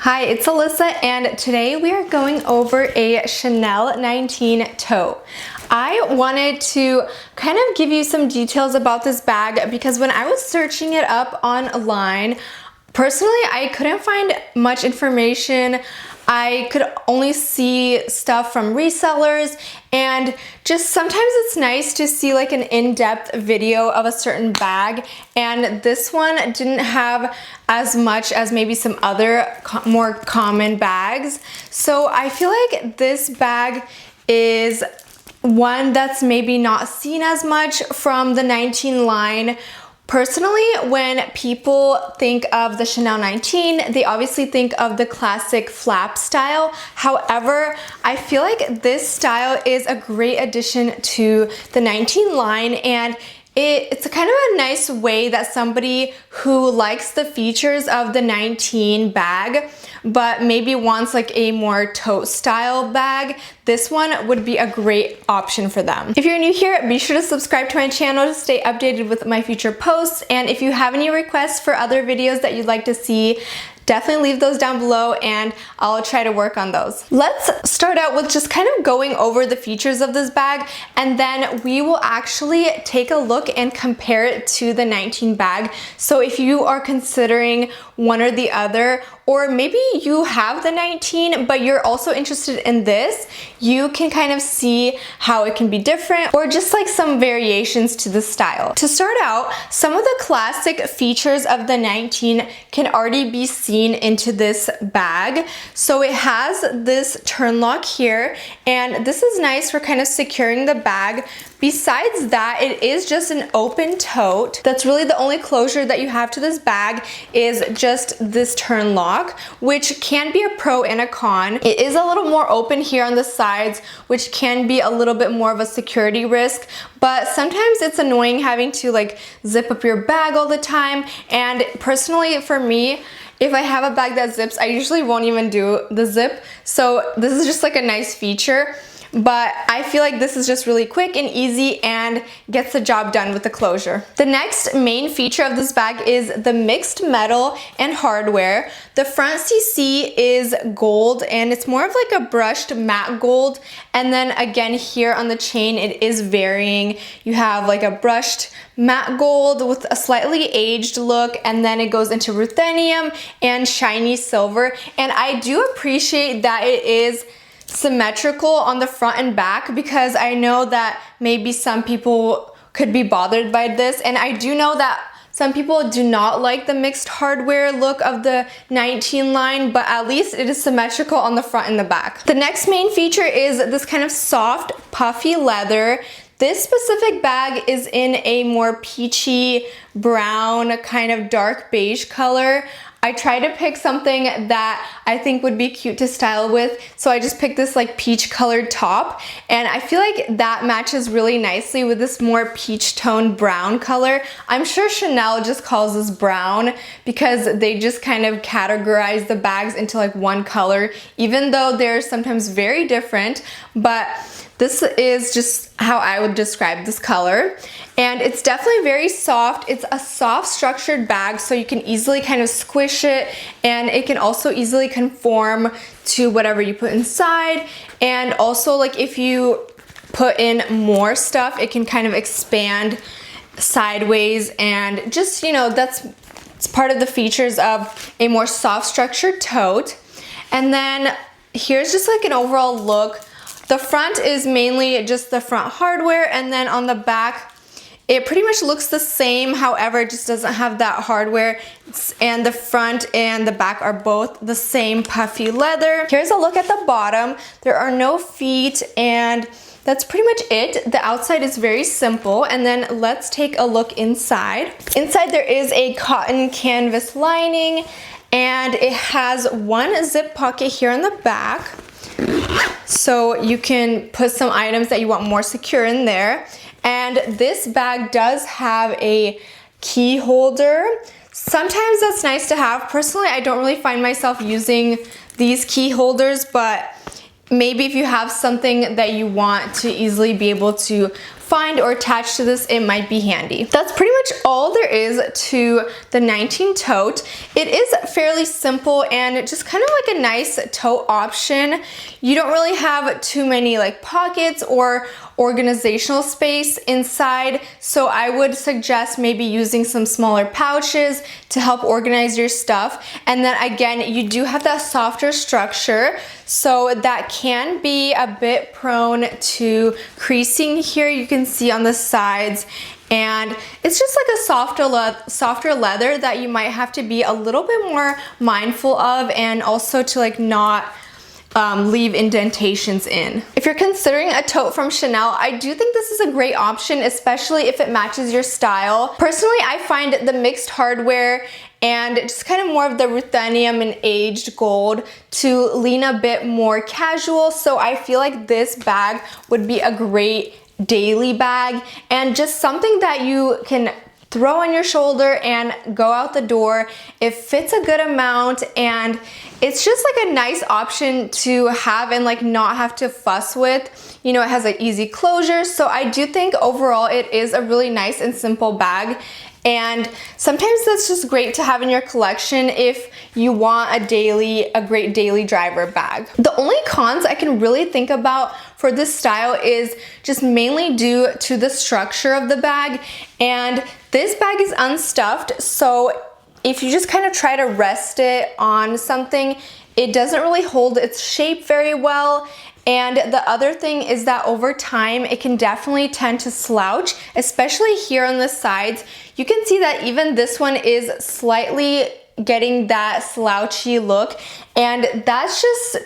Hi, it's Alyssa, and today we are going over a Chanel 19 tote. I wanted to kind of give you some details about this bag because when I was searching it up online, personally, I couldn't find much information. I could only see stuff from resellers, and just sometimes it's nice to see like an in-depth video of a certain bag, and this one didn't have as much as maybe some other more common bags. So I feel like this bag is one that's maybe not seen as much from the 19 line. Personally, when people think of the Chanel 19, they obviously think of the classic flap style. However, I feel like this style is a great addition to the 19 line, and it's a kind of a nice way that somebody who likes the features of the 19 bag but maybe wants like a more tote style bag, this one would be a great option for them. If you're new here, be sure to subscribe to my channel to stay updated with my future posts, and if you have any requests for other videos that you'd like to see, definitely leave those down below and I'll try to work on those. Let's start out with just kind of going over the features of this bag, and then we will actually take a look and compare it to the 19 bag. So if you are considering one or the other, or maybe you have the 19 but you're also interested in this, you can kind of see how it can be different or just like some variations to the style. To start out, some of the classic features of the 19 can already be seen into this bag. So it has this turn lock here, and this is nice for kind of securing the bag. Besides that, it is just an open tote. That's really the only closure that you have to this bag, is just this turn lock, which can be a pro and a con. It is a little more open here on the sides, which can be a little bit more of a security risk, but sometimes it's annoying having to like zip up your bag all the time. And personally, for me, if I have a bag that zips, I usually won't even do the zip. So this is just like a nice feature. But I feel like this is just really quick and easy and gets the job done with the closure. The next main feature of this bag is the mixed metal and hardware. The front CC is gold, and it's more of like a brushed matte gold. And then again here on the chain, it is varying. You have like a brushed matte gold with a slightly aged look, and then it goes into ruthenium and shiny silver. And I do appreciate that it is symmetrical on the front and back, because I know that maybe some people could be bothered by this, and I do know that some people do not like the mixed hardware look of the 19 line, but at least it is symmetrical on the front and the back. The next main feature is this kind of soft, puffy leather. This specific bag is in a more peachy brown, kind of dark beige color. I tried to pick something that I think would be cute to style with, so I just picked this like peach colored top, and I feel like that matches really nicely with this more peach toned brown color. I'm sure Chanel just calls this brown because they just kind of categorize the bags into like one color, even though they're sometimes very different, but this is just how I would describe this color. And it's definitely very soft. It's a soft structured bag, so you can easily kind of squish it, and it can also easily conform to whatever you put inside. And also, like, if you put in more stuff, it can kind of expand sideways, and just, you know, it's part of the features of a more soft structured tote. And then here's just like an overall look. The front is mainly just the front hardware, and then on the back, it pretty much looks the same. However, it just doesn't have that hardware, and the front and the back are both the same puffy leather. Here's a look at the bottom. There are no feet, and that's pretty much it. The outside is very simple, and then let's take a look inside. Inside there is a cotton canvas lining, and it has one zip pocket here on the back, so you can put some items that you want more secure in there. And this bag does have a key holder. Sometimes that's nice to have. Personally, I don't really find myself using these key holders, but maybe if you have something that you want to easily be able to find or attach to this, it might be handy. That's pretty much all there is to the 19 tote. It is fairly simple and just kind of like a nice tote option. You don't really have too many like pockets or organizational space inside, so I would suggest maybe using some smaller pouches to help organize your stuff. And then again, you do have that softer structure, so that can be a bit prone to creasing here. You can see on the sides, and it's just like a softer leather that you might have to be a little bit more mindful of, and also to like not leave indentations in. If you're considering a tote from Chanel, I do think this is a great option, especially if it matches your style. Personally, I find the mixed hardware and just kind of more of the ruthenium and aged gold to lean a bit more casual, so I feel like this bag would be a great daily bag and just something that you can throw on your shoulder and go out the door. It fits a good amount, and it's just like a nice option to have and like not have to fuss with. You know, it has an easy closure, so I do think overall it is a really nice and simple bag. And sometimes that's just great to have in your collection if you want a great daily driver bag. The only cons I can really think about for this style is just mainly due to the structure of the bag. And this bag is unstuffed, so if you just kind of try to rest it on something, it doesn't really hold its shape very well. And the other thing is that over time, it can definitely tend to slouch, especially here on the sides. You can see that even this one is slightly getting that slouchy look, and that's just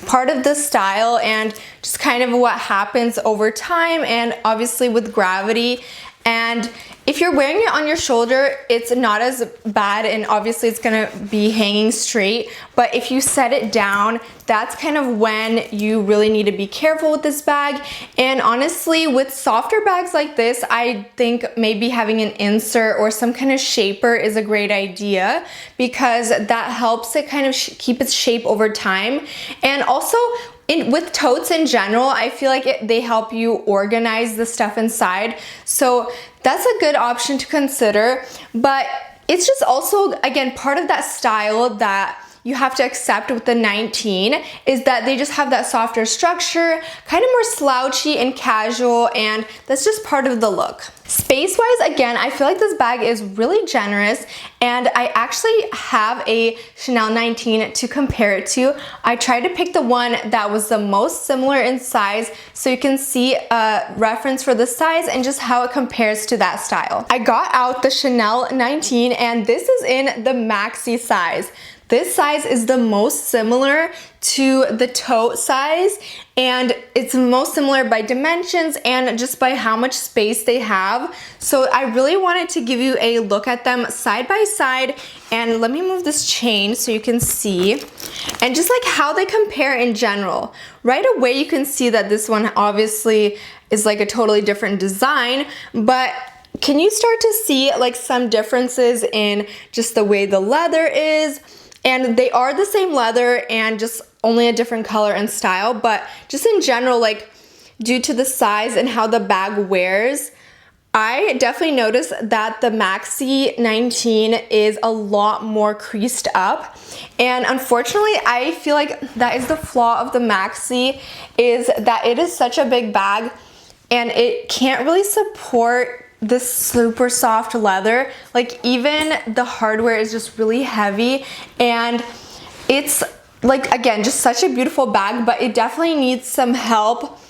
part of the style and just kind of what happens over time and obviously with gravity. And if you're wearing it on your shoulder, it's not as bad, and obviously it's gonna be hanging straight. But if you set it down, that's kind of when you really need to be careful with this bag. And honestly, with softer bags like this, I think maybe having an insert or some kind of shaper is a great idea, because that helps it kind of keep its shape over time. And also, with totes in general, I feel like they help you organize the stuff inside. So that's a good option to consider. But it's just also, again, part of that style that you have to accept with the 19 is that they just have that softer structure, kind of more slouchy and casual, and that's just part of the look. Space-wise, again, I feel like this bag is really generous, and I actually have a Chanel 19 to compare it to. I tried to pick the one that was the most similar in size so you can see a reference for the size and just how it compares to that style. I got out the Chanel 19, and this is in the maxi size. This size is the most similar to the tote size, and it's most similar by dimensions and just by how much space they have. So I really wanted to give you a look at them side by side, and let me move this chain so you can see, and just like how they compare in general. Right away you can see that this one obviously is like a totally different design, but can you start to see like some differences in just the way the leather is? And they are the same leather and just only a different color and style, but just in general, like due to the size and how the bag wears, I definitely noticed that the Maxi 19 is a lot more creased up. And unfortunately, I feel like that is the flaw of the Maxi, is that it is such a big bag and it can't really support this super soft leather. Like even the hardware is just really heavy, and it's like, again, just such a beautiful bag, but it definitely needs some help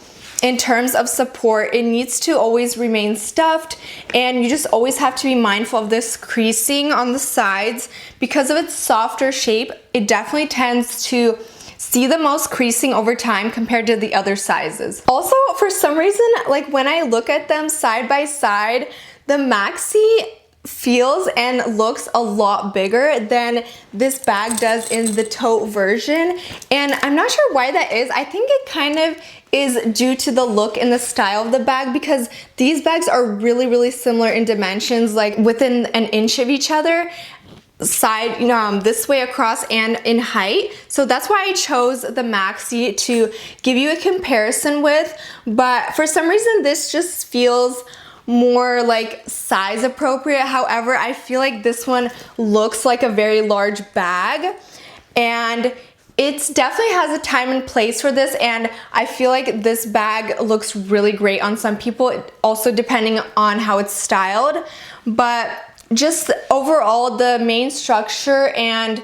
in terms of support. It needs to always remain stuffed, and you just always have to be mindful of this creasing on the sides. Because of its softer shape, it definitely tends to see the most creasing over time compared to the other sizes. Also, for some reason, like when I look at them side by side, the Maxi feels and looks a lot bigger than this bag does in the tote version, and I'm not sure why that is. I think it kind of is due to the look and the style of the bag, because these bags are really, really similar in dimensions, like within an inch of each other. side, this way across and in height. So that's why I chose the Maxi to give you a comparison with. But for some reason, this just feels more like size appropriate. However, I feel like this one looks like a very large bag, and it definitely has a time and place for this, and I feel like this bag looks really great on some people, also depending on how it's styled. But just overall, the main structure and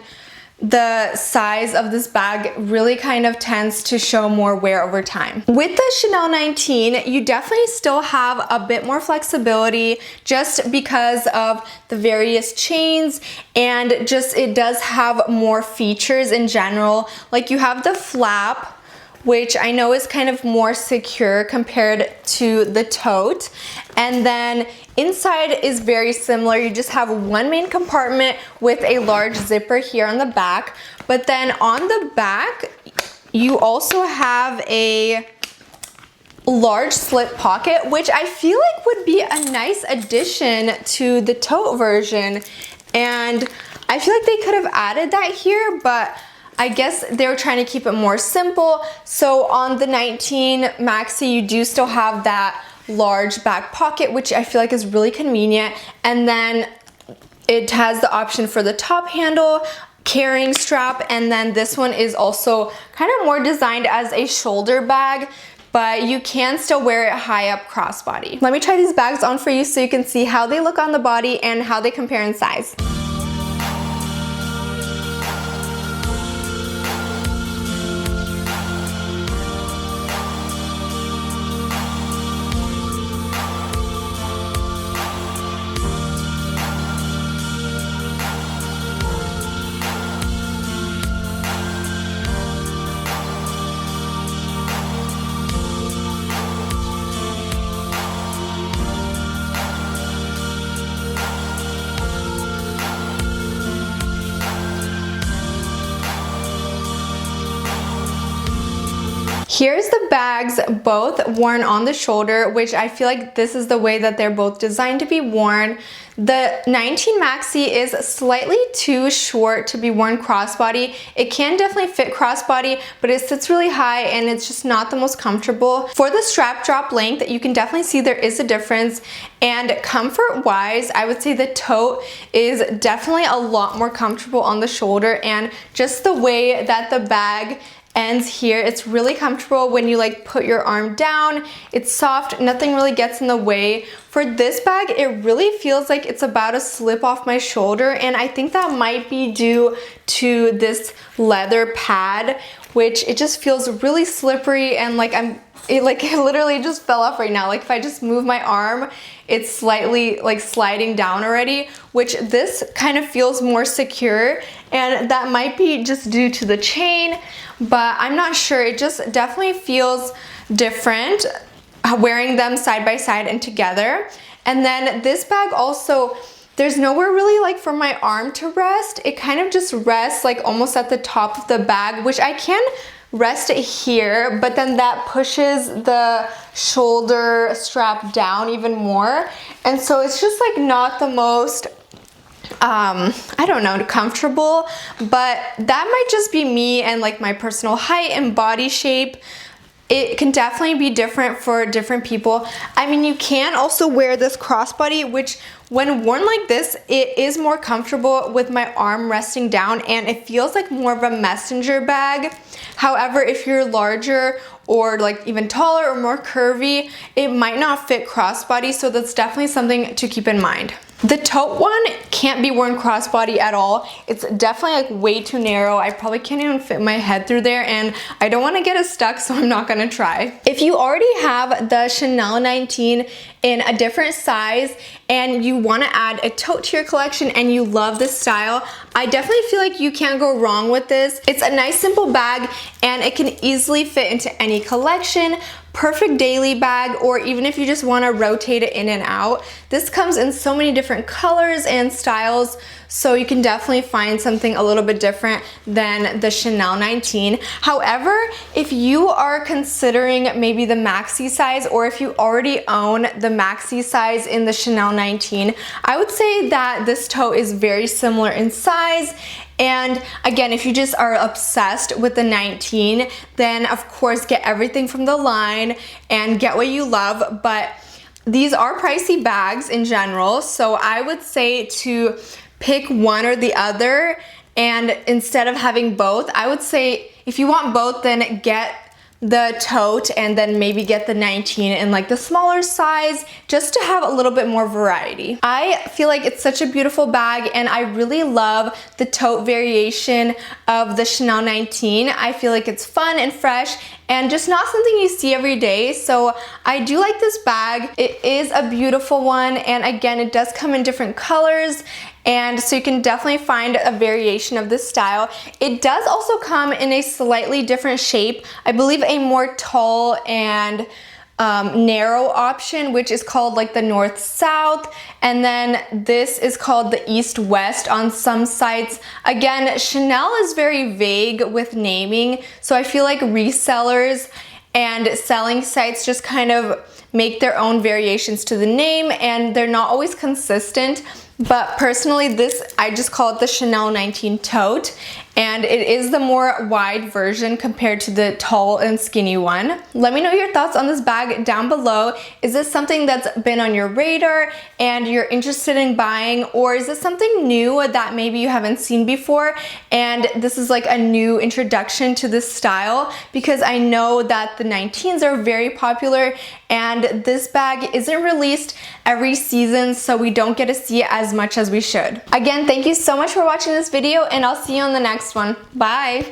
the size of this bag really kind of tends to show more wear over time. With the Chanel 19, you definitely still have a bit more flexibility just because of the various chains, and just it does have more features in general. Like you have the flap, which I know is kind of more secure compared to the tote. And then inside is very similar. You just have one main compartment with a large zipper here on the back. But then on the back, you also have a large slip pocket, which I feel like would be a nice addition to the tote version. And I feel like they could have added that here, but I guess they were trying to keep it more simple. So on the 19 Maxi, you do still have that large back pocket, which I feel like is really convenient. And then it has the option for the top handle, carrying strap, and then this one is also kind of more designed as a shoulder bag, but you can still wear it high up crossbody. Let me try these bags on for you so you can see how they look on the body and how they compare in size. Here's the bags both worn on the shoulder, which I feel like this is the way that they're both designed to be worn. The 19 Maxi is slightly too short to be worn crossbody. It can definitely fit crossbody, but it sits really high and it's just not the most comfortable. For the strap drop length, you can definitely see there is a difference. And comfort wise, I would say the tote is definitely a lot more comfortable on the shoulder, and just the way that the bag ends here, it's really comfortable when you like put your arm down. It's soft, nothing really gets in the way. For this bag, it really feels like it's about to slip off my shoulder, and I think that might be due to this leather pad, which it just feels really slippery, and like it literally just fell off right now. Like if I just move my arm, it's slightly like sliding down already, which this kind of feels more secure, and that might be just due to the chain, but I'm not sure. It just definitely feels different wearing them side by side and together. And then this bag also, there's nowhere really like for my arm to rest. It kind of just rests like almost at the top of the bag, which I can rest it here, but then that pushes the shoulder strap down even more. And so it's just like not the most I don't know, comfortable, but that might just be me and like my personal height and body shape. It can definitely be different for different people. I mean, you can also wear this crossbody, which when worn like this, it is more comfortable with my arm resting down, and it feels like more of a messenger bag. However, if you're larger or like even taller or more curvy, it might not fit crossbody, so that's definitely something to keep in mind. The tote one can't be worn crossbody at all. It's definitely like way too narrow. I probably can't even fit my head through there, and I don't want to get it stuck, so I'm not gonna try. If you already have the Chanel 19 in a different size and you want to add a tote to your collection and you love this style, I definitely feel like you can't go wrong with this. It's a nice simple bag and it can easily fit into any collection. Perfect daily bag, or even if you just want to rotate it in and out. This comes in so many different colors and styles, so you can definitely find something a little bit different than the Chanel 19. However, if you are considering maybe the maxi size, or if you already own the maxi size in the Chanel 19, I would say that this tote is very similar in size. And again, if you just are obsessed with the 19, then of course get everything from the line and get what you love. But these are pricey bags in general, so I would say to pick one or the other, and instead of having both, I would say if you want both, then get the tote and then maybe get the 19 in like the smaller size, just to have a little bit more variety. I feel like it's such a beautiful bag, and I really love the tote variation of the Chanel 19. I feel like it's fun and fresh and just not something you see every day, so I do like this bag. It is a beautiful one, and again, it does come in different colors, and so you can definitely find a variation of this style. It does also come in a slightly different shape. I believe a more tall and narrow option, which is called like the north-south, and then this is called the east-west on some sites. Again, Chanel is very vague with naming, so I feel like resellers and selling sites just kind of make their own variations to the name, and they're not always consistent. But personally, this, I just call it the Chanel 19 tote, and it is the more wide version compared to the tall and skinny one. Let me know your thoughts on this bag down below. Is this something that's been on your radar and you're interested in buying, or is this something new that maybe you haven't seen before and this is like a new introduction to this style? Because I know that the 19s are very popular, and this bag isn't released every season, so we don't get to see it as much as we should. Again, thank you so much for watching this video, and I'll see you on the next one. Bye!